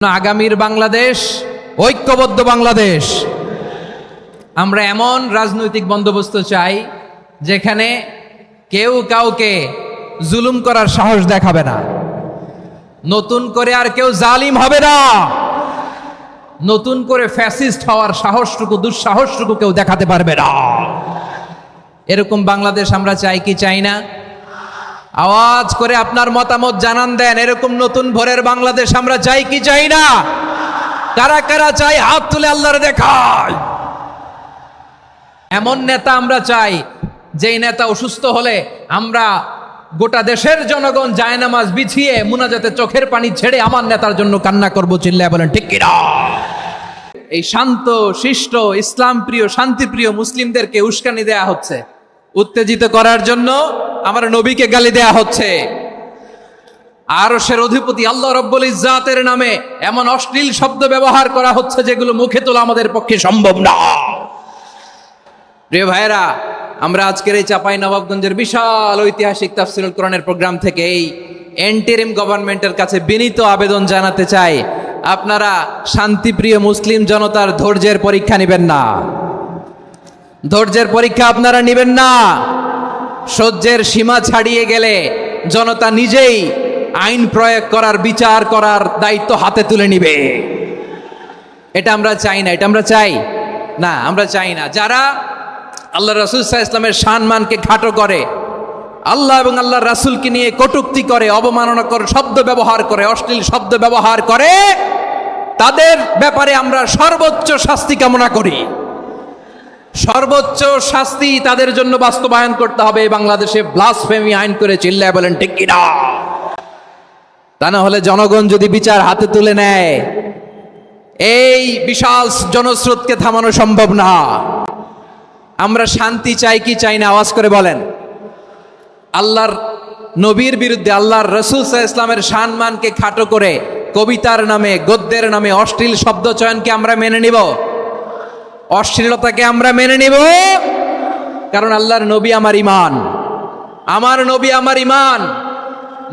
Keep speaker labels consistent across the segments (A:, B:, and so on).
A: আগামীর বাংলাদেশ ঐক্যবদ্ধ বাংলাদেশ। আমরা এমন রাজনৈতিক বন্দোবস্ত চাই যেখানে কেউ কাউকে জুলুম করার সাহস দেখাবে না, নতুন করে আর কেউ জালিম হবে না, নতুন করে ফ্যাসিস্ট হওয়ার সাহসটুকু দুঃসাহসটুকু কেউ দেখাতে পারবে না। এরকম বাংলাদেশ আমরা চাই কি চাই না? আওয়াজ করে আপনার মতামত জানান দেন। এরকম নতুন ভোরের বাংলাদেশ আমরা চাই কি চাই না? কারা কারা চাই হাত তুলে আল্লাহর দেখায়। এমন নেতা আমরা চাই যেই নেতা অসুস্থ হলে আমরা গোটা দেশের জনগণ জায়নামাজ বিছিয়ে মুনাজাতে চোখের পানি ছেড়ে আমার নেতার জন্য কান্না করবো, চিল্লায় বলেন ঠিক কিনা? এই শান্ত শিষ্ট ইসলাম প্রিয় শান্তিপ্রিয় মুসলিমদেরকে উস্কানি দেয়া হচ্ছে, উত্তেজিত করার জন্য আমার নবীকে গালি দেয়া হচ্ছে। আরশের অধিপতি আল্লাহ রব্বুল ইজ্জাতের নামে এমন অশ্লীল শব্দ ব্যবহার করা হচ্ছে যেগুলো মুখে তোলা আমাদের পক্ষে সম্ভব না। প্রিয় ভাইরা, আমরা আজকের এই চাঁপাইনবাবগঞ্জের বিশাল ঐতিহাসিক তাফসীরুল কোরআনের প্রোগ্রাম থেকে এই এন্টিরিম গভর্নমেন্টের কাছে বিনীত আবেদন জানাতে চাই, আপনারা শান্তিপ্রিয় মুসলিম জনতার ধৈর্যের পরীক্ষা নেবেন না। ধৈর্যের পরীক্ষা আপনারা নেবেন না। সহ্যের সীমা ছাড়িয়ে গেলে জনতা নিজেই আইন প্রয়োগ করার, বিচার করার দায়িত্ব হাতে তুলে নিবে। এটা আমরা চাই না। এটা আমরা চাই না, আমরা চাই না। যারা আল্লাহ রাসূল সাল্লাল্লাহু আলাইহি ওয়াসাল্লামের সম্মানকে খাটো করে, আল্লাহ এবং আল্লাহর রাসূলকে নিয়ে কটূক্তি করে, অবমাননাকর শব্দ ব্যবহার করে, অশ্লীল শব্দ ব্যবহার করে, তাদের ব্যাপারে আমরা সর্বোচ্চ শাস্তি কামনা করি। সর্বোচ্চ শাস্তি তাদের জন্য বাস্তবায়ন করতে হবে। বাংলাদেশে ব্লাসফেমি আইন করে চিল্লায় বলেন ঠিক কিনা? তা না হলে জনগণ যদি বিচার হাতে তুলে নেয়, এই বিশাল জনস্রোতকে থামানো সম্ভব না। আমরা শান্তি চাই কি চাই না? আওয়াজ করে বলেন। আল্লাহর নবীর বিরুদ্ধে, আল্লাহর রাসূল সাল্লাল্লাহু আলাইহি ওয়াসাল্লামের সম্মানকে খাটো করে কবিতার নামে, গদ্যের নামে অশ্লীল শব্দ চয়নকে আমরা মেনে নিব? অশ্লীলতাকে আমরা মেনে নিব? কারণ আল্লাহর নবী আমার ঈমান, আমার নবী আমার ঈমান।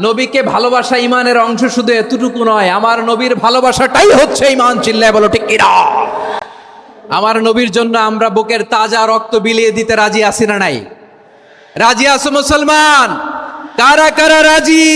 A: নবীকে ভালোবাসা ঈমানের অংশ শুধু এতটুকু নয়, আমার নবীর ভালোবাসাটাই হচ্ছে ঈমান। চিল্লায় বলো ঠিক কিনা? আমার নবীর জন্য আমরা বুকের তাজা রক্ত বিলিয়ে দিতে রাজি আছি না নাই? রাজি আছো মুসলমান? কারা কারা রাজি?